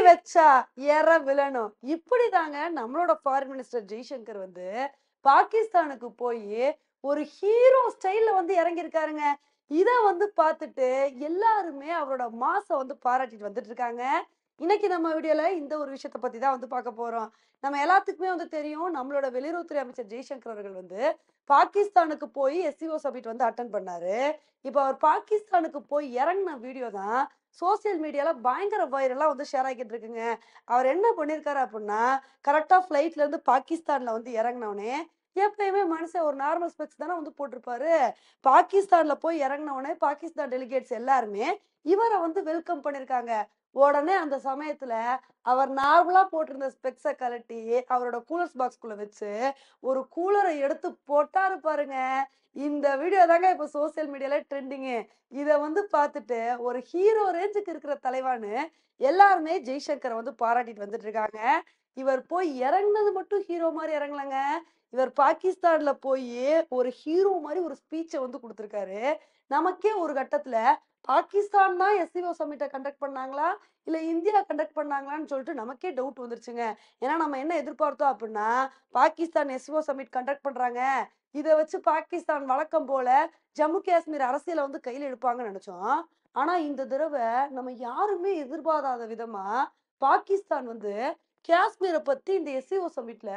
வச்சா எற விழணும். இப்படிதாங்க நம்மளோட ஃபாரின் மினிஸ்டர் ஜெய்சங்கர் வந்து பாகிஸ்தானுக்கு போயி ஒரு ஹீரோ ஸ்டைல்ல வந்து இறங்கியிருக்காருங்க. இத வந்து பார்த்துட்டு எல்லாருமே அவரோட மாஸ வந்து பாராட்டிட்டு வந்துட்டு இருக்காங்க. இன்னைக்கு நம்ம வீடியோல இந்த ஒரு விஷயத்த பத்தி தான் வந்து பார்க்க போறோம். நம்ம எல்லாத்துக்குமே வந்து தெரியும். நம்மளோட வெளியுறவுத்துறை அமைச்சர் ஜெய்சங்கர் அவர்கள் வந்து பாகிஸ்தானுக்கு போய் எஸ்சிஓ சமிட் வந்து அட்டெண்ட் பண்ணாரு. இப்ப அவர் பாகிஸ்தானுக்கு போய் இறங்குன வீடியோ தான் சோசியல் மீடியால பயங்கர வைரலா வந்து ஷேர் ஆகிட்டு இருக்குங்க. அவர் என்ன பண்ணியிருக்காரு அப்படின்னா, கரெக்ட்டா ஃப்ளைட்ல இருந்து பாகிஸ்தான்ல வந்து இறங்குனவுனே, எப்பயுமே மனுஷன் ஒரு நார்மல் ஸ்பெக்ஸ் தானே வந்து போட்டிருப்பாரு. பாகிஸ்தான்ல போய் இறங்குனவுனே பாகிஸ்தான் டெலிகேட்ஸ் எல்லாருமே இவர வந்து வெல்கம் பண்ணியிருக்காங்க. உடனே அந்த சமயத்துல அவர் நார்மலா போட்டிருந்த ஸ்பெக்ஸ கழட்டி அவரோட கூலர்ஸ் பாக்ஸ்குள்ள வச்சு ஒரு கூலரை எடுத்து போட்டாரு பாருங்க. இந்த வீடியோ தாங்க இப்ப சோசியல் மீடியால ட்ரெண்டிங்கு. இத வந்து பார்த்துட்டு ஒரு ஹீரோ ரேஞ்சுக்கு இருக்கிற தலைவான்னு எல்லாருமே ஜெய்சங்கர வந்து பாராட்டிட்டு வந்துட்டு இருக்காங்க. இவர் போய் இறங்குனது மட்டும் ஹீரோ மாரி இறங்கலங்க. இவர் பாகிஸ்தான்ல போயி ஒரு ஹீரோ மாரி ஒரு ஸ்பீச்ச வந்து குடுத்திருக்காரு. நமக்கே ஒரு கட்டத்துல பாகிஸ்தான் தான் எஸ்சிஓ சம்மிட்ட கண்டக்ட் பண்ணாங்களா? இல்ல இந்தியா கண்டக்ட் பண்ணாங்களான்னு சொல்லிட்டு நமக்கே டவுட் வந்துருச்சுங்க. ஏன்னா நம்ம என்ன எதிர்பார்த்தோம் அப்டின்னா, பாகிஸ்தான் எஸ்சிஓ சம்மிட் கண்டக்ட் பண்றாங்க. இத வச்சு பாகிஸ்தான் வழக்கம் போல ஜம்மு காஷ்மீர் அரசியல வந்து கையில எடுப்பாங்கன்னு நெனச்சோம். ஆனா இந்த தடவ நம்ம யாருமே எதிர்பாராத விதமா பாகிஸ்தான் வந்து காஷ்மீர பத்தி இந்த எஸ்சிஓ சம்மிட்ல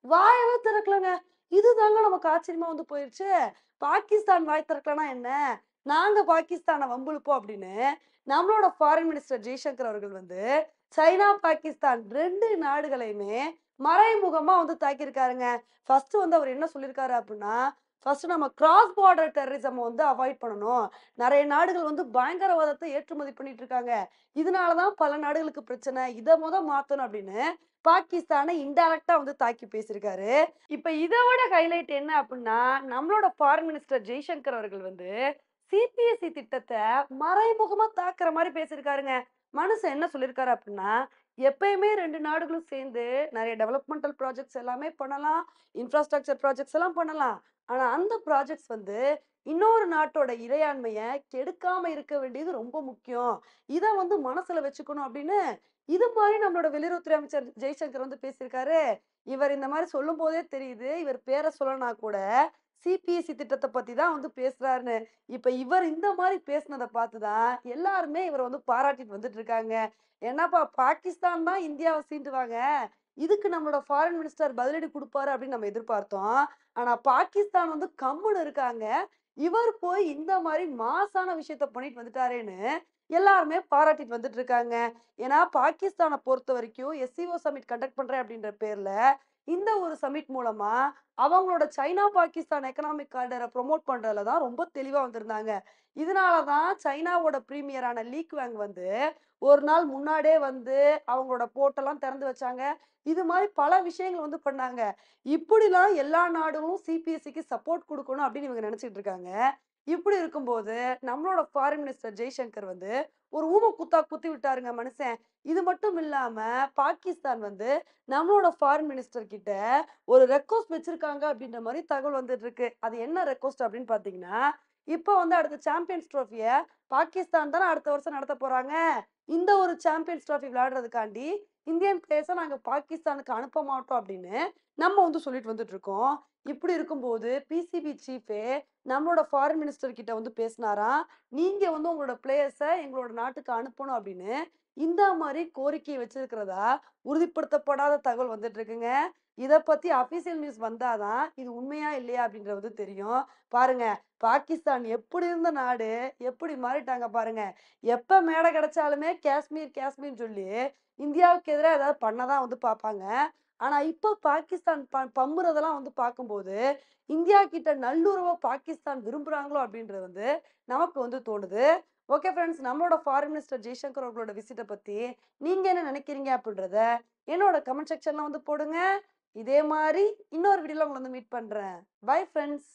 வாயவே திறக்கலங்க. இதுதாங்க நமக்கு ஆச்சரியமா வந்து போயிருச்சு. பாகிஸ்தான் வாய் திறக்கலனா என்ன? நாங்க பாகிஸ்தான வம்பிழுப்போம் அப்படின்னு நம்மளோட ஃபாரின் மினிஸ்டர் ஜெய்சங்கர் அவர்கள் வந்து சைனா, பாகிஸ்தான் 2 நாடுகளையுமே மறைமுகமா வந்து தாக்கியிருக்காருங்க. ஃபர்ஸ்ட் வந்து அவர் என்ன சொல்லியிருக்காரு அப்படின்னா, ஃபர்ஸ்ட் நம்ம கிராஸ் பார்டர் டெரரிசம் வந்து அவாய்ட் பண்ணணும். நெறைய நாடுகள் வந்து பயங்கரவாதத்தை ஏற்றுமதி பண்ணிட்டு இருக்காங்க. இதனால தான் பல நாடுகளுக்கு பிரச்சனை. இத மாத்தணும் அப்படின்னு பாகிஸ்தானை இன்டைரக்ட்டா வந்து தாக்கி பேசியிருக்காரு. இப்ப இத விட ஹைலைட் என்ன அப்படின்னா, நம்மளோட ஃபாரின் மினிஸ்டர் ஜெய்சங்கர் அவர்கள் வந்து சிபிஎஸ்இ திட்டத்த மறைமுகமா தாக்குற மாரி பேசியிருக்காருங்க. மனுஷன் என்ன சொல்லியிருக்காரு அப்படின்னா, எப்பயுமே 2 நாடுகளும் சேர்ந்து நெறைய டெவலப்மெண்டல் ப்ராஜெக்ட்ஸ் எல்லாமே பண்ணலாம். இன்ஃப்ராஸ்ட்ரக்சர் ப்ராஜெக்ட்ஸ் எல்லாம் பண்ணலாம். ஆனா அந்த ப்ராஜெக்ட்ஸ் வந்து இன்னொரு நாட்டோட இறையாண்மைய கெடுக்காம இருக்க வேண்டியது ரொம்ப முக்கியம். இத வந்து மனசுல வச்சுக்கணும் அப்படின்னு, இது மாரி நம்மளோட வெளியுறவுத்துறை அமைச்சர் ஜெய்சங்கர் வந்து பேசியிருக்காரு. இவர் இந்த மாரி சொல்லும்போதே தெரியுது, இவர் பேர சொல்லனா கூட சிபிஎஸ்இ திட்டத்த பத்தி தான் வந்து பேசுறாருன்னு. இப்ப இவர் இந்த மாரி பேசுனத பார்த்து தான் எல்லாருமே இவர வந்து பாராட்டிட்டு வந்துட்டு இருக்காங்க. என்னப்பா பாகிஸ்தான் தான் இந்தியாவ சீண்டுவாங்க. இதுக்கு நம்மளோட ஃபாரின் மினிஸ்டர் பதிலடி குடுப்பாரு அப்படின்னு நம்ம எதிர்பார்த்தோம். ஆனா பாகிஸ்தான் வந்து கம்முனு இருக்காங்க. இவர் போய் இந்த மாரி மாஸான விஷயத்த பண்ணிட்டு வந்துட்டாரேன்னு எல்லாருமே பாராட்டிட்டு வந்துட்டு இருக்காங்க. ஏன்னா பாகிஸ்தான பொறுத்தவரைக்கும் எஸ்சிஓ சமிட் கண்டக்ட் பண்றேன் அப்படின்ற பேர்ல இந்த ஒரு சமிட் மூலமா அவங்களோட சைனா, பாகிஸ்தான் எக்கனாமிக் காரிடார ப்ரமோட் பண்றதுல தான் ரொம்ப தெளிவா வந்திருந்தாங்க. இதனால தான் சைனாவோட பிரீமியரான லீ குவாங் வந்து ஒரு நாள் முன்னாடியே வந்து அவங்களோட போர்ட்டெல்லாம் திறந்து வச்சாங்க. இது மாரி பல விஷயங்கள் வந்து பண்ணாங்க. இப்படிலாம் எல்லா நாடுகளும் சிபிஎஸ்இக்கு சப்போர்ட் குடுக்கணும் அப்படின்னு இவங்க நெனச்சுட்டு இருக்காங்க. இப்படி இருக்கும்போது நம்மளோட ஃபாரின் மினிஸ்டர் ஜெய்சங்கர் வந்து ஒரு ஊம குத்தா குத்தி விட்டாருங்க மனுஷன். இது மட்டும் இல்லாம பாகிஸ்தான் வந்து நம்மளோட ஃபாரின் மினிஸ்டர் கிட்ட ஒரு ரெக்வெஸ்ட் வச்சிருக்காங்க அப்படின்ற மாரி தகவல் வந்துட்டு இருக்கு. அது என்ன ரெக்வெஸ்ட் அப்படின்னு பார்த்தீங்கன்னா, இப்போ வந்து அடுத்த சாம்பியன்ஸ் ட்ரோஃபிய பாகிஸ்தான் தானே அடுத்த வருஷம் நடத்த போறாங்க. இந்த ஒரு சாம்பியன்ஸ் ட்ராஃபி விளையாடுறதுக்காண்டி இந்தியன் பிளேயர்ஸ நாங்க பாகிஸ்தானுக்கு அனுப்ப மாட்டோம் அப்படின்னு நம்ம வந்து சொல்லிட்டு வந்துட்டு இருக்கோம். இப்படி இருக்கும்போது பிசிபி சீஃபே நம்மளோட ஃபாரின் மினிஸ்டர் கிட்ட வந்து பேசினாராம். நீங்க வந்து உங்களோட பிளேயர்ஸ எங்களோட நாட்டுக்கு அனுப்பணும் அப்படின்னு இந்த மாரி கோரிக்கை வச்சிருக்கிறதா உறுதிப்படுத்தப்படாத தகவல் வந்துட்டு இருக்குங்க. இத பத்தி அபிஷியல் நியூஸ் வந்தாதான் இது உண்மையா இல்லையா அப்படின்றது வந்து தெரியும். பாருங்க பாகிஸ்தான் எப்படி இருந்த நாடு எப்படி மாறிட்டாங்க பாருங்க. எப்ப மேடை கிடைச்சாலுமே காஷ்மீர் காஷ்மீர்ன்னு சொல்லி இந்தியாவுக்கு எதிரா ஏதாவது பண்ணதான் வந்து பார்ப்பாங்க. ஆனா இப்ப பாகிஸ்தான் பம்புறதெல்லாம் வந்து பார்க்கும்போது இந்தியா கிட்ட நல்லுறவ பாகிஸ்தான் விரும்புறாங்களோ அப்படின்றது வந்து நமக்கு வந்து தோணுது. ஓகே ஃப்ரெண்ட்ஸ், நம்மளோட ஃபாரின் மினிஸ்டர் ஜெய்சங்கர் அவர்களோட விசிட்ட பத்தி நீங்க என்ன நினைக்கிறீங்க அப்படின்றத என்னோட கமெண்ட் செக்ஷன்ல வந்து போடுங்க. இதே மாரி இன்னொரு வீடியோல உங்கள வந்து மீட் பண்றேன். Bye friends.